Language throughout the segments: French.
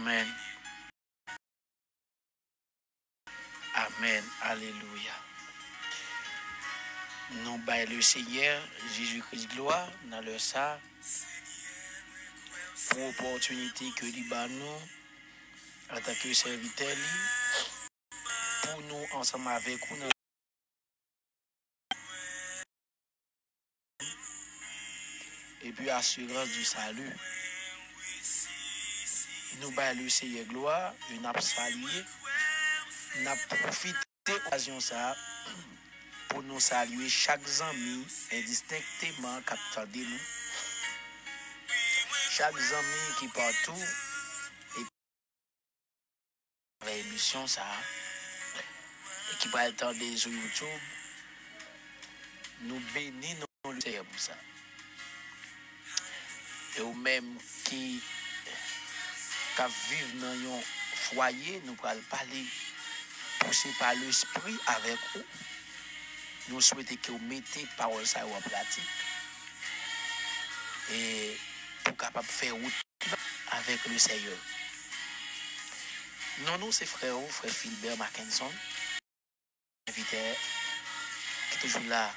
Amen. Amen. Alléluia. Nous baillons le Seigneur Jésus-Christ gloire dans le ça pour l'opportunité que nous avons en tant que serviteur pour nous ensemble avec vous. Et puis assurance du salut. Nous baillons le Seigneur gloire, nous avons salué, nous avons profité de l'occasion ça pour nous saluer chaque ami indistinctement qui nous. Chaque ami qui partout et avec l'émission ça et qui va attendre sur YouTube, nous bénissons le Seigneur pour ça. Et ou même qui vivent dans un foyer, nous allons parler poussé par l'esprit avec vous. Nous souhaitons que vous mettez parole ça en pratique et pour capable faire route avec le Seigneur. Nous c'est frère Philbert Mackinson, invité qui est toujours là.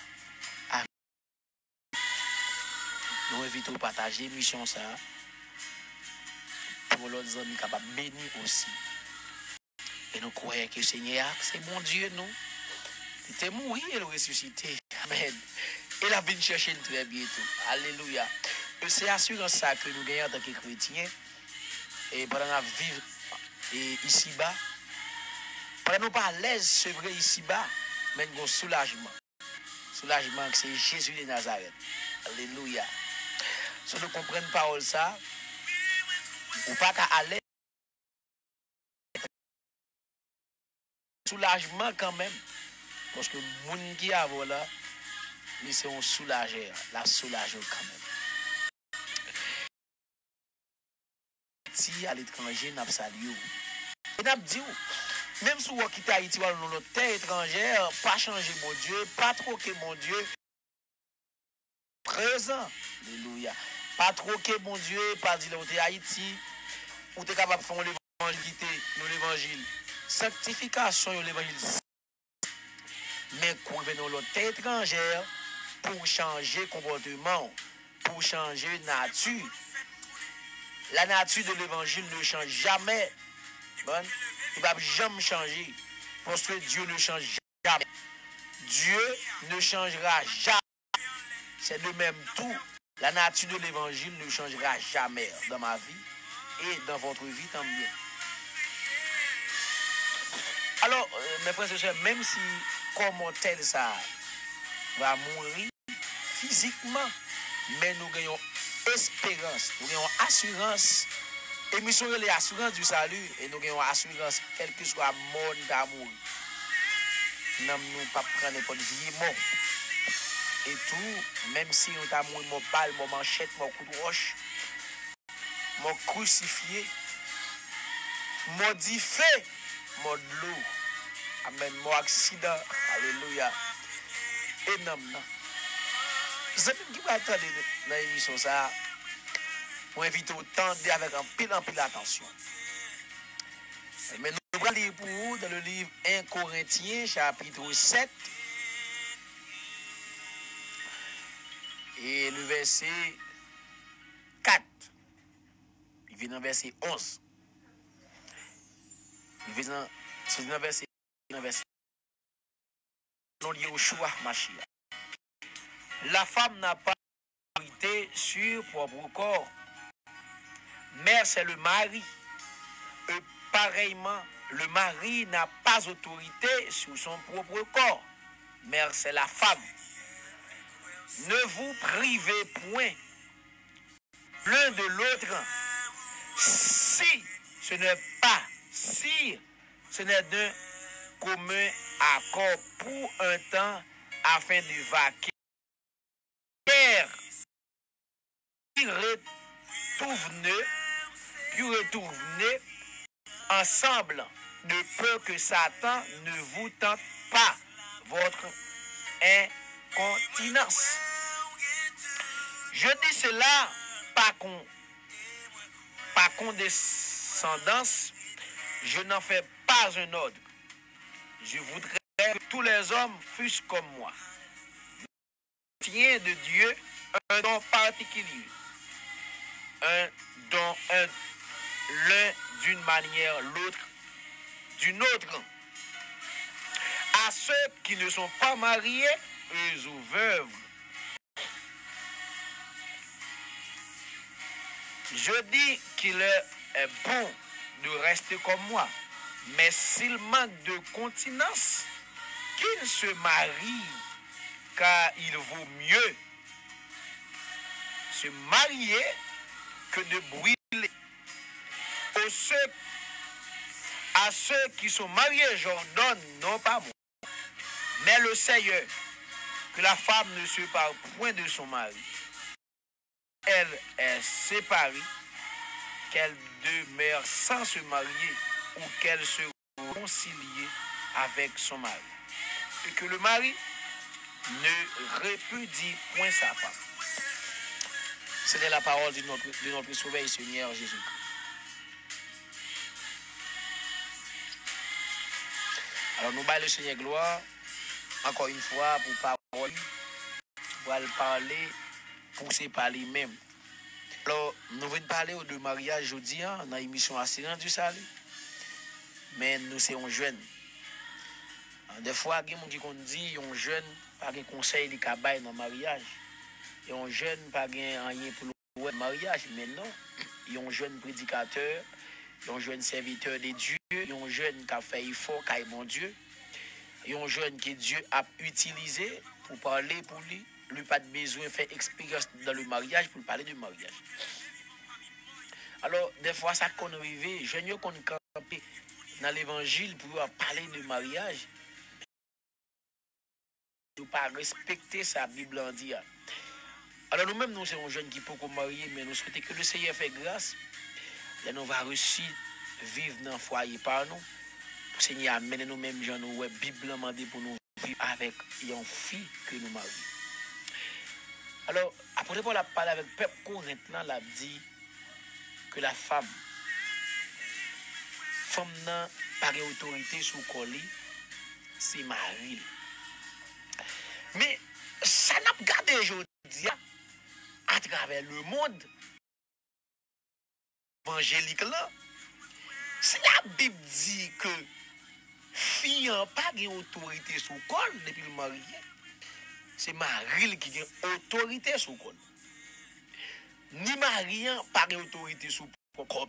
Nous invitons à partager mission ça pour l'autre amis capables de bénir aussi. Et nous croyons que le Seigneur, c'est mon Dieu, nous. Il était mort et il ressuscité. Amen. Il a venu chercher très bientôt. Alléluia. C'est assurance ça que nous gagnons en tant que chrétiens. Et pendant que vivre ici-bas, pendant nous pas à l'aise, c'est vrai ici-bas, mais nous avons soulagement. Soulagement que c'est Jésus de Nazareth. Alléluia. Si nous comprenons parole ça, ou pas qu'à l'aise, soulagement quand même. Parce que les gens qui ont là, ils sont soulagés, la soulagent quand même. Si à l'étranger, nous avons salué. Et nous avons dit, même si vous quittez Haïti ou dans notre terre étrangère, pas changer mon Dieu, pas troquer mon Dieu. Présent. Alléluia. Pas troquer mon Dieu, pas dire que tu es Haïti, ou tu es capable de faire l'évangile, l'évangile. Sanctification, l'évangile. Mais qu'on vienne dans l'autre terre étrangère pour changer comportement, pour changer nature. La nature de l'évangile ne change jamais. Bon? Il ne va jamais changer. Parce que Dieu ne change jamais. Dieu ne changera jamais. C'est le même tout. La nature de l'évangile ne changera jamais dans ma vie et dans votre vie tant mieux. Alors, mes frères et sœurs, même si comme tel ça va mourir physiquement, mais nous gagnons espérance, nous gagnons assurance. Émission les assurances du salut et nous gagnons assurance, quel que soit mort d'amour. Nous ne pas prendre n'importe vie mort. Et tout, même si nous avons mon balle, mon manchette, mon coup de roche, mon crucifié, modifié, mon de l'eau, amen, mon accident, alléluia. Et non, non. Vous savez qui va attendre dans l'émission ça, pour inviter autant avec un pile attention. Mais nous allons lire pour vous dans le livre 1 Corinthiens, chapitre 7. Et le verset 4. Il vient dans le verset 11. Il vient dans le verset 11. Non lié au choix, ma chère. La femme n'a pas autorité sur propre corps. Mais c'est le mari. Et pareillement, le mari n'a pas autorité sur son propre corps. Mais c'est la femme. Ne vous privez point l'un de l'autre si ce n'est d'un commun accord pour un temps afin de vaquer. Puis retournez ensemble de peur que Satan ne vous tente pas votre incontinence. Je dis cela par descendance, je n'en fais pas un ordre. Je voudrais que tous les hommes fussent comme moi. Tient de Dieu un don particulier. Un don, l'un d'une manière, l'autre d'une autre. À ceux qui ne sont pas mariés, eux ou veuves, je dis qu'il est bon de rester comme moi. Mais s'il manque de continence, qu'il se marie, car il vaut mieux se marier que de brûler. À ceux qui sont mariés, j'ordonne, non pas moi, mais le Seigneur, que la femme ne se sépare point de son mari. Elle est séparée, qu'elle demeure sans se marier ou qu'elle se réconcilie avec son mari. Et que le mari ne répudie point sa femme. C'était la parole de notre Sauveur et Seigneur Jésus-Christ. Alors nous baillons le Seigneur gloire, encore une fois, pour parler pour se parler même. Alors, nous venons parler de mariage aujourd'hui, dans l'émission Assurance du Salut. Mais nous sommes jeunes. Des fois, il y a des gens qui disent que les jeunes n'ont pas de conseil de dans le mariage. Les jeunes n'ont pas rien pour le mariage. Mais non, il y a un jeune prédicateur, il y a un jeune serviteur de Dieu, il y a un jeune qui a fait effort, qui a bon Dieu. Il y a un jeune que Dieu a utilisé pour parler pour lui. Lui pas de besoin de faire expérience dans le mariage pour parler du mariage. Alors, des fois, ça qu'on arrive, jeunes qu'on campé dans l'évangile pour parler de mariage, nous pas respecter sa Bible en dit. Alors, nous-mêmes, nous sommes jeunes qui peuvent marier, mais nous souhaitons que le Seigneur fait grâce. Et nous va réussir vivre dans le foyer par nous. Le Seigneur amène nous-mêmes, gens nous, Bible demandé pour nous vivre avec une fille que nous marions. Alors, après Paul a parlé avec le peuple Corinthe, il a dit que la femme n'a pas d'autorité sur le colis, c'est Marie. Mais ça n'a pas gardé aujourd'hui à travers le monde évangélique là. Si la Bible dit que fille n'a pas d'autorité sur le col depuis le mariage, c'est Marie qui a autorité sur le col. Ni Marie n'a pas d'autorité sur le col.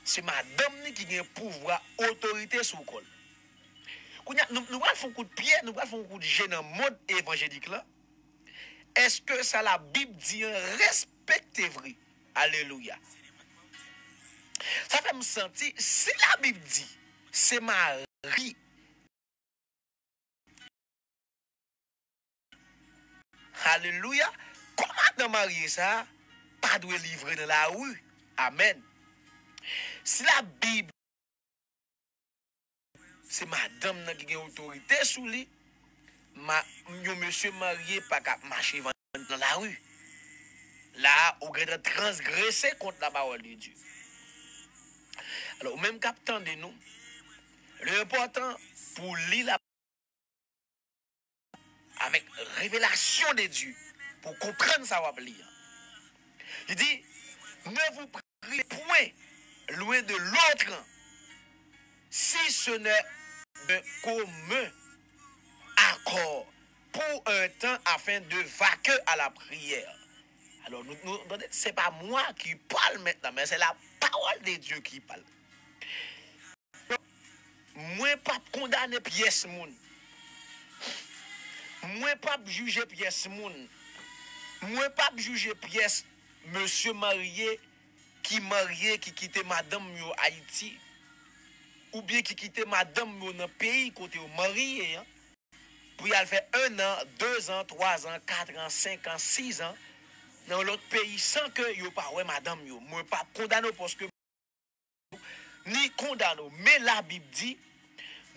C'est madame qui a pouvoir, autorité sur le col. Nous allons faire un coup de pied, nous allons faire un coup de gêne dans le monde évangélique là. Est-ce que ça la Bible dit respectez vrai? Alléluia. Ça fait me sentir, si la Bible dit, c'est Marie. Alléluia. Comment dans marier ça? Pas de livrer dans la rue. Amen. Si la Bible, c'est madame qui a autorité sur lui, monsieur marié pas qu'à marcher dans la rue. Là, on va transgresser contre la parole de Dieu. Alors, même captant de nous, l'important pour lire la avec révélation de Dieu, pour comprendre ça, va lire. Il dit, ne vous priez point loin de l'autre, si ce n'est de commun accord pour un temps afin de vaquer à la prière. Alors, ce n'est pas moi qui parle maintenant, mais c'est la parole de Dieu qui parle. Moi, pas condamner pièce moun. Moi, pas juger pièce moun. Moi, pas juger pièce monsieur marié, qui quitte madame yo Haïti, ou bien qui quitte madame yo dans pays côté marié, hein, pour y aller faire 1 an, 2 ans, 3 ans, 4 ans, 5 ans, 6 ans, dans l'autre pays, sans que yo pas ouais madame yo. Moi, pas condamné parce que ni condamné, mais la Bible dit,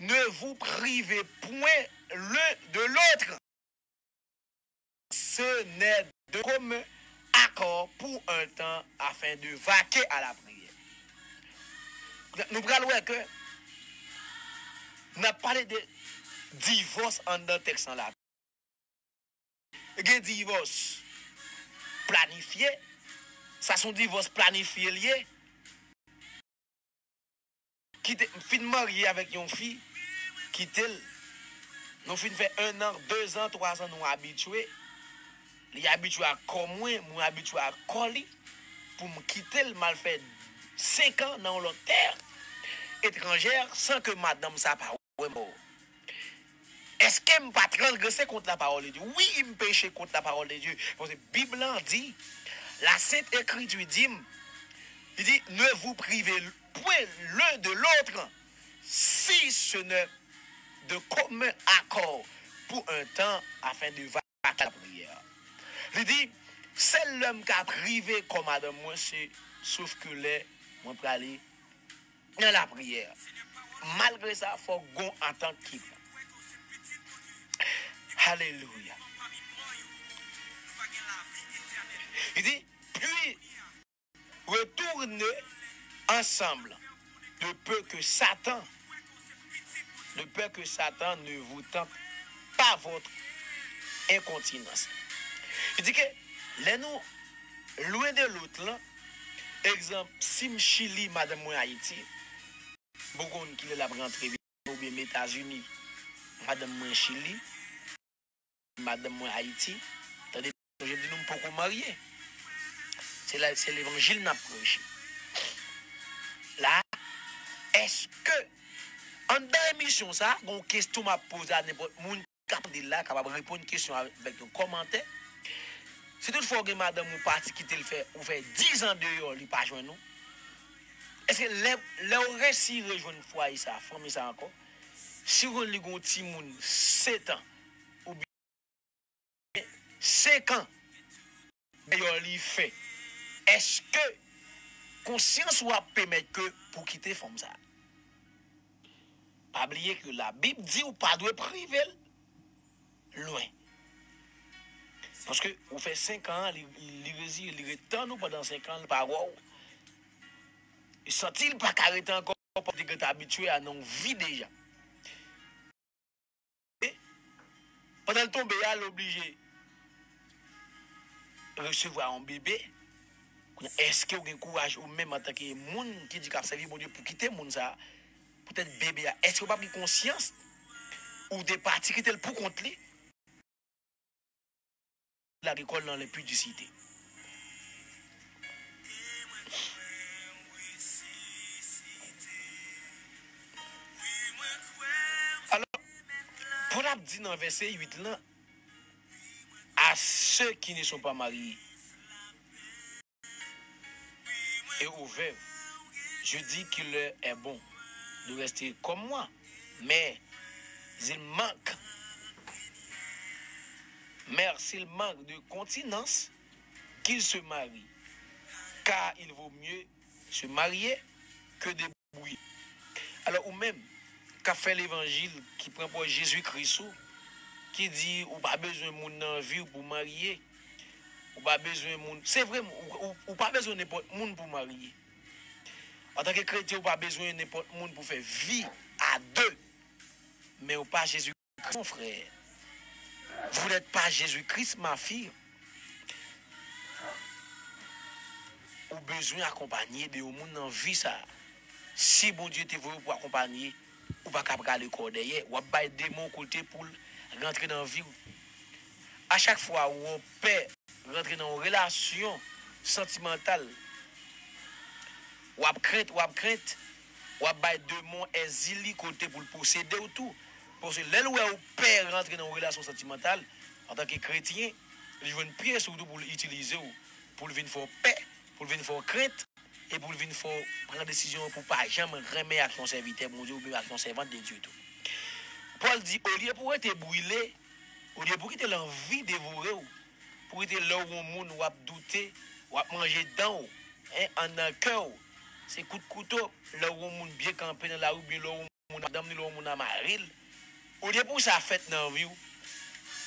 ne vous privez point l'un de l'autre. Ce n'est de commun accord pour un temps afin de vaquer à la prière. nous prenons que nous avons parlé de divorce en dans le texte là. Il y a un divorce planifié. Ça sont divorce planifié lié. Qui fin marié avec une fille, qui nous fin fait 1 an, 2 ans, 3 ans, nous habitués. Les habitués à comme moi, nous habitués à coller pour me quitter le mal fait 5 ans dans l'autre terre étrangère sans que madame sa parole mort. Est-ce qu'elle ne pas transgresser contre la parole de Dieu? Oui, il me péché contre la parole de Dieu. Parce que la Bible en dit, la Sainte Écriture dit, il dit, ne vous privez point l'un de l'autre si ce n'est de commun accord pour un temps afin de vaquer la prière. Il dit, c'est l'homme qui a privé comme madame moi, c'est sauf que les, moi pour aller dans la prière. Malgré ça, il faut qu'on entende qui. Alléluia. Il dit, puis retournez ensemble de peur que Satan ne vous tente pas votre incontinence. Il dit que les nous, loin de l'autre, là, exemple, si je Chili, madame moi Haïti, beaucoup qui est la rentrée ou bien les États-Unis, madame moi Chili, madame moi Haïti, tandis que je dis nous ne pouvons pas marier. C'est l'évangile n'a prêché. Là, est-ce que en dans l'émission ça, une question m'a posé à n'importe qui là capable répondre une question avec un commentaire. Si toutefois que madame ou parti quitter le fait ou fait 10 ans dehors, il pas joindre nous. Est-ce que le récit rejoindre foyer ça, famille ça encore? Si on li gon ti moun 7 ans ou bien 5 ans dehors li fait. Est-ce que conscience ou permettre que pour quitter femme ça? Pas oublier que la Bible dit ou pas doit priver loin. Parce que vous fait 5 ans, il retend nous pendant 5 ans, pas wow. Il sent-il pas qu'arrêter encore pour être habitué à nos vies déjà. Et pendant le tomber, il est obligé de recevoir un bébé. Est-ce que vous avez courage ou même en tant que monde qui dit qu'il a servi mon Dieu pour quitter monde ça? Peut-être bébé, est-ce que vous n'avez pas pris conscience ou des parties qui étaient pour contre lui? L'agricole dans les pudicités. Alors, pour la dire dans verset 8 là, à ceux qui ne sont pas mariés et aux veuves, je dis qu'il leur est bon de rester comme moi, mais il manque. Mais s'il manque de continence, qu'il se marie, car il vaut mieux se marier que de bouillir. Alors, ou même, qu'a fait l'évangile qui prend pour Jésus-Christ, qui dit, ou pas besoin de monde dans la vie pour marier, ou pas besoin de monde. C'est vrai, ou pas besoin de n'importe monde pour marier. En tant que chrétien, ou pas besoin de n'importe monde pour faire vie à deux. Mais ou pas Jésus-Christ, mon frère. Vous n'êtes pas Jésus-Christ, ma fille. Ou besoin d'accompagner de monde dans la vie, ça. Si bon Dieu te veut pour accompagner, ou pas capable le corps derrière, ou pas des démons côté pour rentrer dans la vie. À chaque fois où on peut rentrer dans une relation sentimentale, ou à crainte, ou à bailler démons exilés côté pour le posséder ou tout. Parce que là où on peut rentrer dans une relation sentimentale, en tant que chrétien, il faut une pièce surtout pour l'utiliser, pour venir faire paix, pour venir faire crainte, et pour venir faire prendre décision pour ne pas jamais remettre à son serviteur, mon Dieu, ou bien à son servant de Dieu. Tout. Paul dit, au lieu pour être brûlé, au lieu pour quitter l'envie de dévorer, pour quitter là où le monde va douter, va manger dedans, en un cœur, c'est coup de couteau, là où le monde bien campé dans la rue, bien là où le monde a damné, là où le monde a maril. Au lieu pour ça fait dans la vie,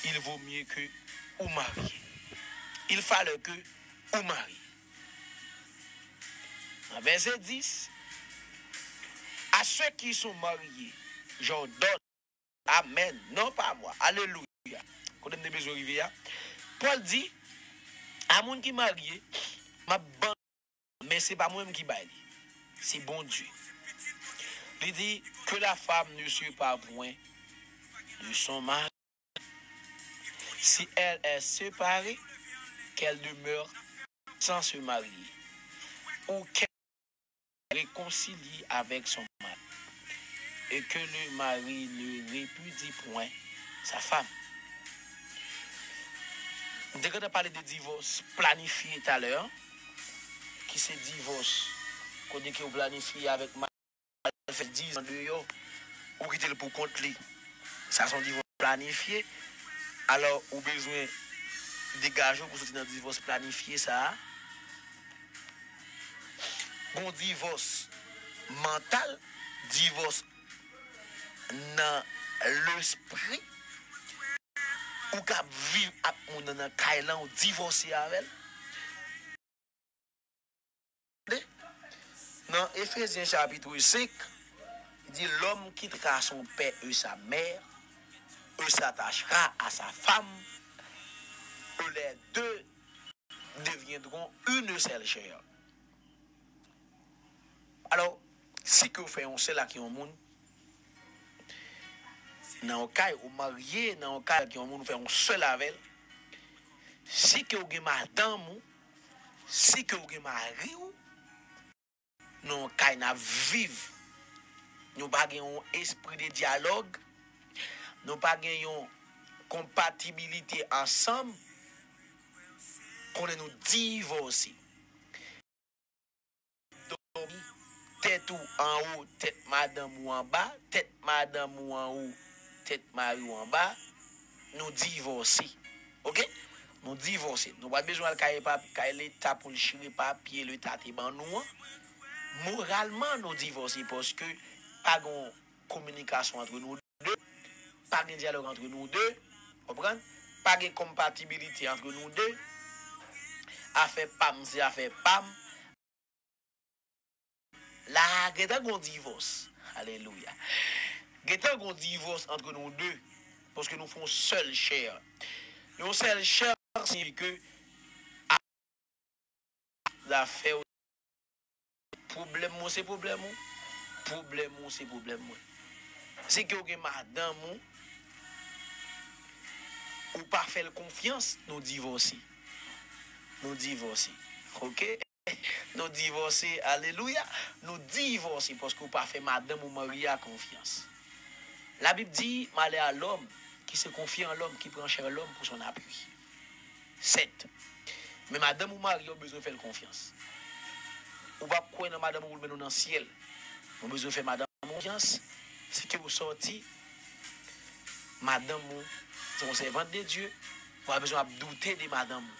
il vaut mieux que ou marier. Il fallait que ou marier. En verset 10, À ceux qui sont mariés, j'ordonne. Amen. Non, pas moi. Alléluia. Quand on a besoin de Paul dit, à mon qui marié, ma bonne, mais c'est pas moi qui baille. C'est bon Dieu. Il dit que la femme ne soit pas point de son mari. Si elle est séparée, qu'elle demeure sans se marier. Ou qu'elle réconcilie avec son mari. Et que le mari ne répudie point sa femme. Dès qu'on a parlé de divorce planifié tout à l'heure, qui c'est divorce, qu'on dit qu'on planifie avec mari, fait 10 ans de yo, ou qui est pour compte lui. Ça sont divorce planifié. Alors, ou besoin de dégager pour sortir dans divorce planifié ça. Bon divorce mental, divorce dans l'esprit, ou qu'à vivre dans un Kailan ou divorcer avec elle. Dans Éphésiens chapitre 5, il dit l'homme quittera son père et sa mère, et s'attachera à sa femme, et les deux deviendront une seule chair. Alors, si que vous faites un seul à qui on monde, dans le cas où marié, dans le cas qui on monde fait un seul avec, si que vous avez madame, si que vous avez mari, dans le cas où vivre, nous n'avons pas un esprit de dialogue, nous n'avons pas une compatibilité ensemble, qu'on est nous divorcer. Tête ou en haut, tête madame ou en bas, tête madame ou en haut, tête mari ou en bas, nous divorcer. OK? Nous divorcer. Nous pas besoin de l'État pour le chirer papier, l'État est ban nous. Moralement, nous divorcer parce que pas de communication entre nous deux, pas de dialogue entre nous deux, comprenez? Pas de compatibilité entre nous deux. Affaire pam, c'est affaire pam. Là, il y a un divorce. Alléluia. Il y a un divorce entre nous deux. Parce que nous faisons seule chair. Une seule chair signifie que l'affaire problème, c'est problème. Problème, c'est problème. C'est que vous avez madame ou pas faire confiance, nous divorcer. Nous divorcer. OK? Nous divorcer, alléluia, nous divorcer parce que vous pas fait madame ou mari à confiance. La Bible dit, malheur à l'homme qui se confie en l'homme, qui prend cher l'homme pour son appui. 7. Mais madame ou mari a besoin de faire confiance. Ou pas quoi dans madame ou dans le ciel. Vous avez besoin de faire madame confiance. Si que vous sortez, madame ou c'est un servante de Dieu, vous avez besoin de douter de madame ou.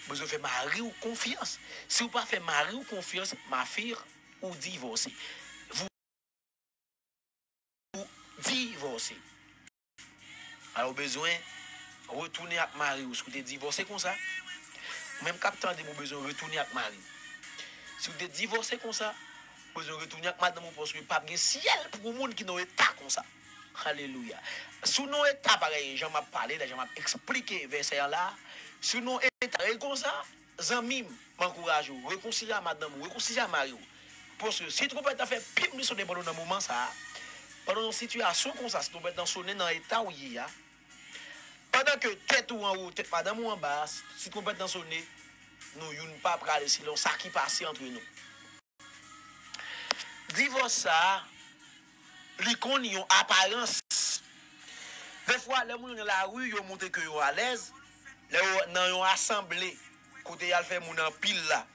Vous avez fait mari ou confiance. Si vous pas fait mari ou confiance, ma fille ou divorcer. Vous divorcez. Alors besoin retourner avec mari ou si vous êtes divorcé comme ça. Même captant de vous besoin retourner avec mari. Si vous êtes divorcé comme ça, vous besoin retourner avec madame parce que pas de ciel pour le monde qui n'a état comme ça. Alléluia. Sous nos états pareil, j'en m'a parlé, j'en m'a expliqué verset là. Sous nos états comme ça, Zamim m'encourage, réconcilier à madame, réconcilier à mari. Parce que si tu peux pas faire pire sur des pendant un moment ça, pendant une situation comme ça, si tu peux pas sonner dans l'état où il y a, pendant que tête ou en haut, tête madame ou en bas, si tu peux pas sonner, nous ne pas parler silence, ça qui passe entre nous. Divorce ça, l'icône y a apparence. Des fois, les gens dans la rue, ils montrent que sont à l'aise. Dans une assemblée, côté ils fait mon en pile là.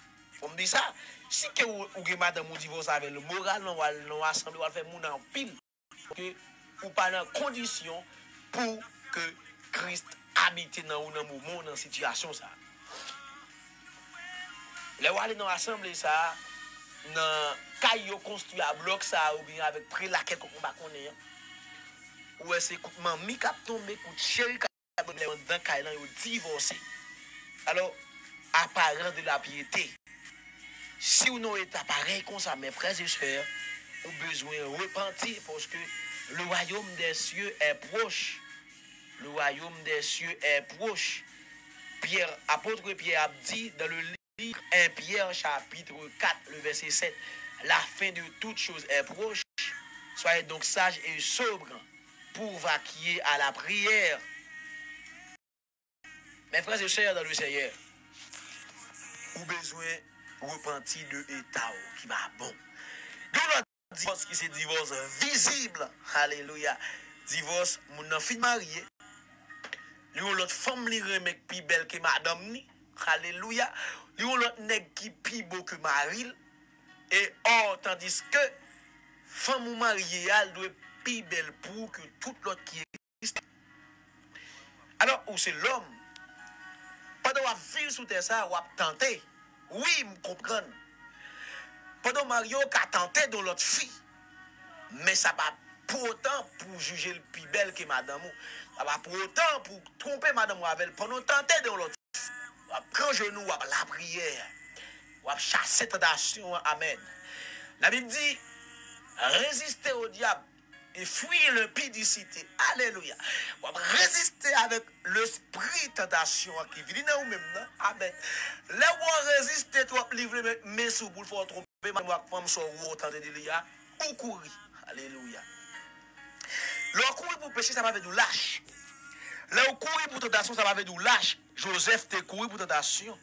On me dit ça. Si que ou madame ou divorce avec le moral, dans assemblée, on fait mon en pile. Que ou pas dans condition pour que Christ habite dans un moment dans situation ça. Les gens aller dans l'assemblée ça, dans caillou construit à bloc ça ou bien avec prix laquelle qu'on va connaître. Ou est-ce que mamie cap tomber coup chéri cap dans caillou yo divorcé. Alors apparent de la piété. Si on est pareil comme ça mes frères et sœurs, ou besoin de repentir parce que le royaume des cieux est proche. Le royaume des cieux est proche. Pierre, apôtre Pierre a dit dans le livre 1 Pierre chapitre 4, le verset 7, la fin de toutes choses est proche. Soyez donc sages et sobres pour vaquer à la prière. Mes frères et sœurs dans le Seigneur, ou besoin repentir de l'état qui va bon. Nous notre divorce qui c'est divorce visible. Alléluia. Divorce, mon enfant marié. Lui on l'autre femme li remek plus belle que madame ni. Alléluia. Lui on l'autre nèg qui plus beau que Maril. Et or tandis que femme ou mariée elle doit plus belle pour que tout l'autre qui existe. Alors où c'est l'homme pendant qu'on vivre sous terre ça, on a tenté. Oui, me comprendre. Pendant Mario a tenté dans l'autre fille. Mais ça va pour autant pour juger le plus belle que madame. Ça va pour autant pour tromper madame avec pendant tenter dans l'autre fille. On va prendre genou, on va la prière. On va chasser tentation. Amen. La Bible dit résister au diable et fuir l'impudicité. Alléluia. On va résister avec l'esprit tentation qui vient dans nous-mêmes. Amen. Là où on résiste, tu vas livrer mes sous pour faire tromper ma femme sur autant de délire ou courir. Alléluia. Là où courir pour pécher, ça va faire du lâche. Là où courir pour tentation, ça va faire du lâche. Joseph te courir pour tentation.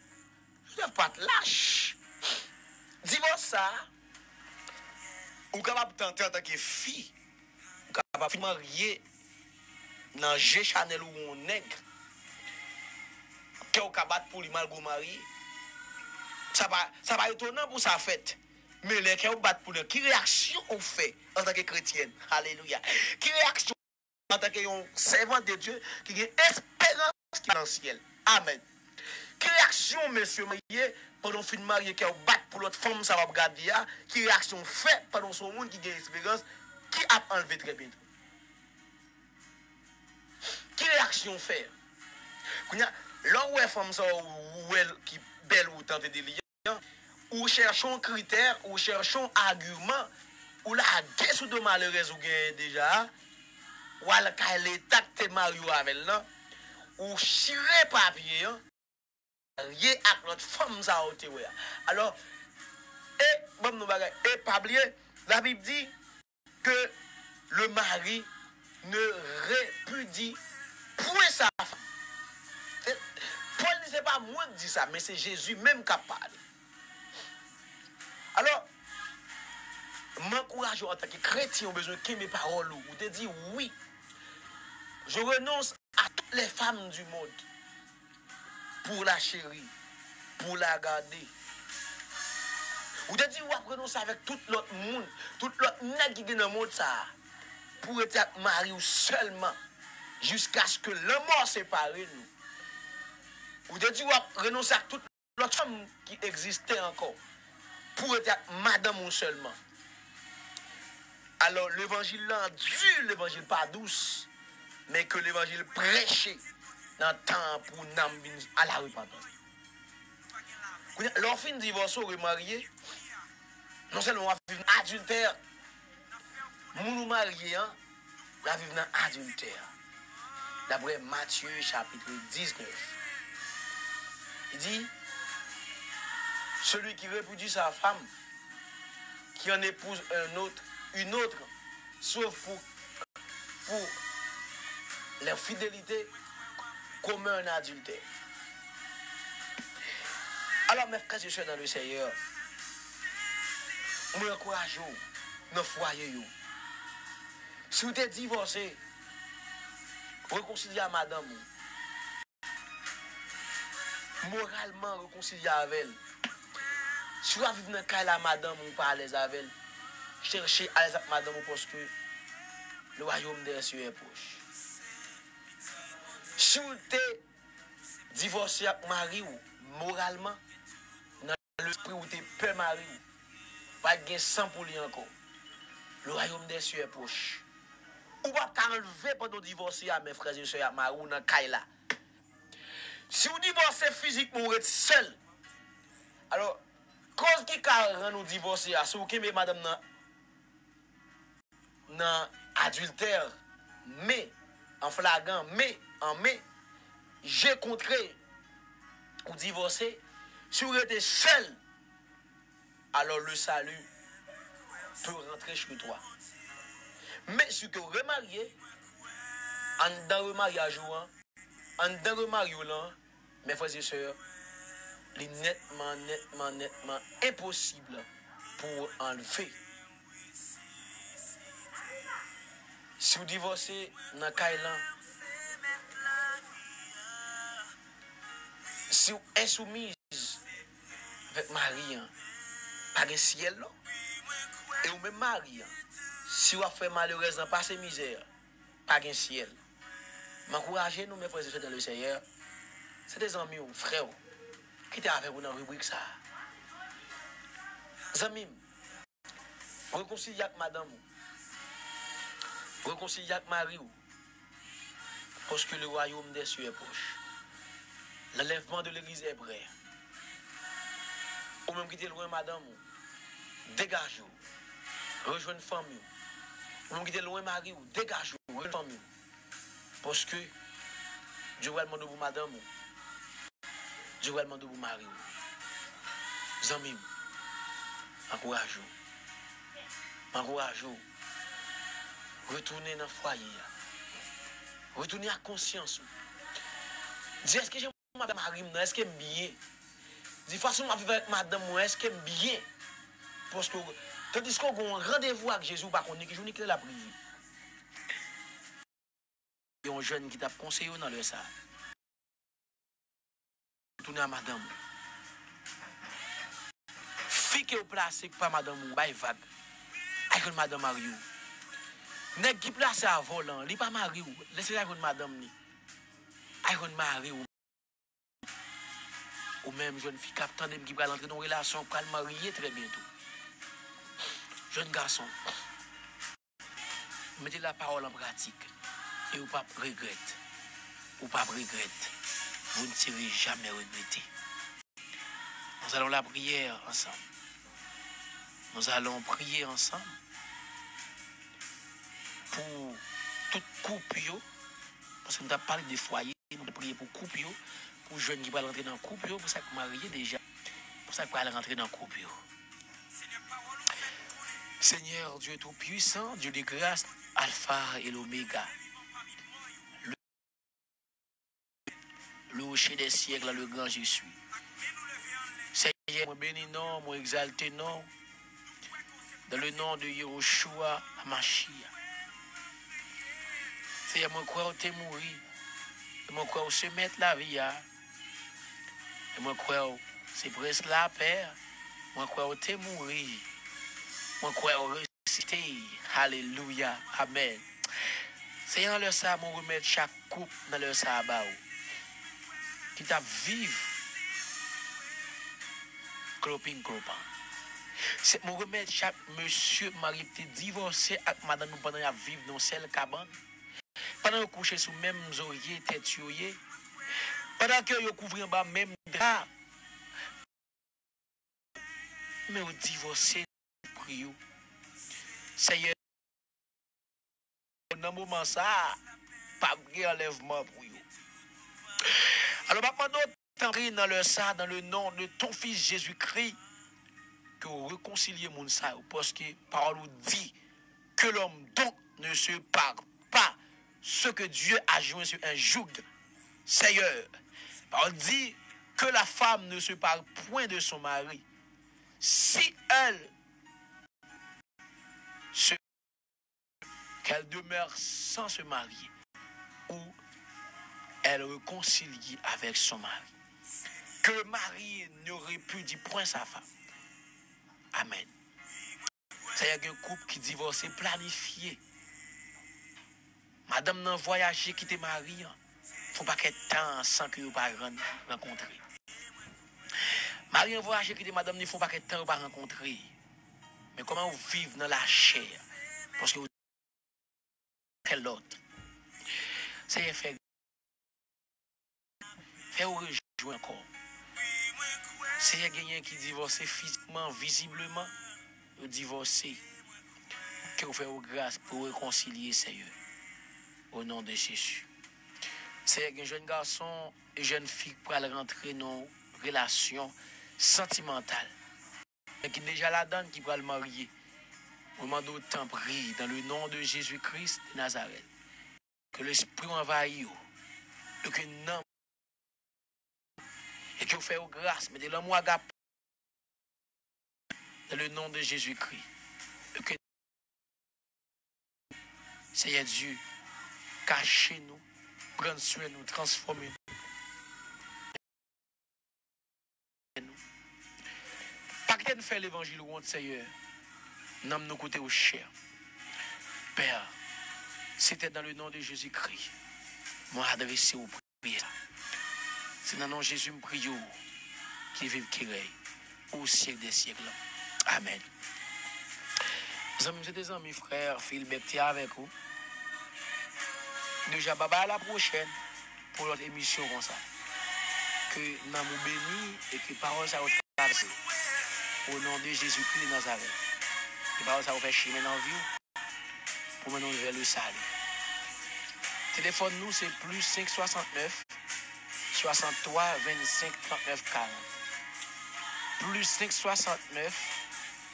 Joseph pas de lâche. Dis-moi ça. Ou capable de tenter en tant que fille. Ou capable de marier dans G Chanel ou un nègre. Qui est capable pour lui mal go marier. Ça va étonnant pour sa fête. Mais les qui ont battu pour nous, qui réaction on fait en tant que chrétienne? Alléluia. Qui réaction en tant que servant de Dieu qui a une espérance qui est dans le ciel? Amen. Qui réaction, monsieur marié, pendant fin de marié qui ont battu pour l'autre femme, ça va regarder, qui réaction fait pendant son monde qui a une espérance, qui a enlevé très bien? Qui réaction fait? Là où est femme ça, ou elle qui belle ou tente de lire, ou cherchons critères, ou cherchons arguments, ou la guesse ou de malheureuse ou déjà, ou à l'état que tu Mario avec là, ou chiré papier, rien avec notre femme ça a été. Alors, et bon nous bagay, et pas oublier, la Bible dit que le mari ne répudie point sa femme. Paul ne sait pas moi qui dit ça, mais c'est Jésus même qui a parlé. Alors, m'encourage en tant que chrétien, besoin de mes paroles, ou te dit oui, je renonce à toutes les femmes du monde pour la chérir, pour la garder. Ou te dit ou renonce avec tout l'autre monde, tout l'autre nègre qui est dans le monde ça, pour être marié seulement, jusqu'à ce que la mort sépare nous. Ou te dit ou renonce à toute l'autre femme qui existait encore, pour être madame ou seulement. Alors l'évangile là dur, l'évangile pas douce, mais que l'évangile prêché dans le temps pour nous à la repentance. L'enfant divorcé ou remarié, non seulement on va vivre adultère, nous mariés, on va vivre dans adultère. D'après Matthieu chapitre 19. Il dit, celui qui répudie sa femme, qui en épouse une autre, sauf pour l'infidélité, comme un adultère. Alors, mes frères et sœurs dans le Seigneur, je vous encourage dans le foyer. Si vous êtes divorcé, réconciliez à madame. Moralement, réconciliez avec elle. Si vous vivez dans le cas de la madame ou pas à l'aise avec elle, cherchez à l'aise avec madame parce que le royaume des cieux est proche. Si vous êtes divorcé avec mari ou moralement, dans l'esprit où tu es peu mari ou pas de sang pour lui encore, le royaume des cieux est proche. Ou pas enlever pendant divorcer à mes frères et sœurs à Marou dans Kaila. Si vous divorcez physiquement, vous êtes seul. Alors, cause qui rend nous divorcer, si vous aimez madame dans adultère, mais en flagrant, mais en mai, j'ai contré ou divorcé, si vous êtes seul, alors le salut peut rentrer chez toi. Mais si vous êtes remarié, en dans le mariage, en dans le mariage, mes frères et sœurs, il est nettement impossible pour enlever. Si vous divorcez dans Kailan, si vous êtes insoumise avec Marie, pas de ciel, là. Et vous même Marie, si vous faites malheureusement passer misère, pas de ciel. M'encouragez nous, mes frères et sœurs dans le Seigneur. C'est des amis ou frères qui étaient avec vous dans la rubrique ça. Amis, réconciliez avec madame, réconciliez avec Marie, parce que le royaume des cieux est proche. L'enlèvement de l'église est prêt. Ou même qui était loin, madame, dégagez-vous. Rejoignez une famille. Ou même qui était loin, mari, dégagez-vous. Rejoignez une famille. Parce que Dieu va demander pour madame, Dieu va demander pour mari. Amis, encouragez-vous. Encouragez-vous. Retournez dans le foyer. Retournez à conscience. Dis, est-ce que j'aime madame Marie? Est-ce qu'elle est bien? Dis, façon de vivre avec madame, est-ce qu'elle est bien? Parce que, tandis qu'on a un rendez-vous avec Jésus, par contre, je ne la prière. Il y a un jeune qui t'a conseillé dans le ça. Retournez à madame. Fille qui est placée par madame, ou vague. Avec madame Marie. Nèg qui place à volant, li pas mari ou, laissez avec madame ni. Avec mari ou même jeune fille captant qui va entrer dans une relation pour le marier très bientôt. Jeune garçon, mettez la parole en pratique et vous pas regretter. Ou pas regretter. Vous ne serez jamais regretter. Nous allons la prière ensemble. Nous allons prier ensemble pour toute couple, parce que nous avons parlé des foyers, nous avons prié pour couple, pour jeunes qui vont rentrer dans le couple, pour ça que mariés déjà, pour ça qu'ils vont rentrer dans le couple. Seigneur Dieu Tout-Puissant, Dieu de grâce, Alpha et l'Oméga, le rocher des siècles, le grand je suis. Seigneur, moi bénis non, moi exalté non, dans le nom de Yahushua Hamashiach. Seigneur, moi crois que tu es mort, moi crois que se mettre la vie, et moi crois que c'est presque la paix, moi crois que tu es mort, moi crois que ressuscité. Alléluia, amen. Seigneur, le ça, moi remettre chaque couple dans le sabbat, qui t'a vivre, clopin. C'est mon remettre chaque monsieur mari qui est divorcé avec madame nous pendant à vivre dans celle cabane. Pendant que coucher sous même oreiller tête yoyé. Pendant que yo couvrir en bas même drap. Mais au divorcé pour yo. Seigneur, dans moment ça, pas de enlèvement pour yo. Alors maintenant t'entrer dans le ça dans le nom de ton fils Jésus-Christ que vous réconciliez mon ça parce que parole dit que l'homme donc ne se parle pas ce que Dieu a joint sur un joug. Seigneur, parole dit que la femme ne se parle point de son mari. Si elle qu'elle demeure sans se marier ou elle réconcilie avec son mari. Que le mari ne répudie point sa femme. Amen. C'est un couple qui divorce planifié. Madame n'a voyagé qui était mariée. Faut pas qu'elle temps sans que vous pas rencontrer. Marie a voyagé qui était madame, il faut pas qu'elle temps pas rencontrer. Mais comment vous vivez dans la chair? Parce que vous êtes l'autre. C'est fait vous rejoindre encore. C'est quelqu'un qui divorce physiquement, visiblement, vous divorcez. que vous faites grâce pour réconcilier, Seigneur. Au nom de Jésus. C'est un jeune garçon et jeune fille pour aller rentrer dans une relation sentimentale. Et qui déjà la donne qui va le marier. Au moment d'autant prie dans le nom de Jésus-Christ de Nazareth. Que l'esprit envahit. Et que non. Et que vous faites grâce. Mettez l'amour agape. Dans le nom de Jésus-Christ. Et que Seigneur Dieu, cachez-nous, prenez soin de nous, transformez-nous. Pas que nous fait l'évangile ou Seigneur. Nous nous côté au cher. Père, c'était dans le nom de Jésus-Christ. Moi, adressé au prière. C'est dans le nom de Jésus, me prie qui vive, qui règne au siècle des siècles. Amen. Mes amis, des amis, frères, Philbert, avec vous. Déjà, baba à la prochaine pour notre émission comme ça. Que nous nous bénis et que parole ça va traverser. Au nom de Jésus-Christ de Nazareth. Que parole ça va faire chemin dans la vie pour mener vers le salut. Téléphone nous c'est plus 569 63 25 39 40. Plus 569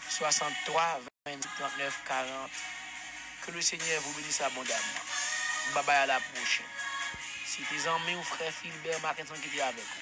63 25 39 40. Que le Seigneur vous bénisse abondamment. Bye bye à la prochaine. Si tes amis ou frères Philbert Mackinson qui est avec vous.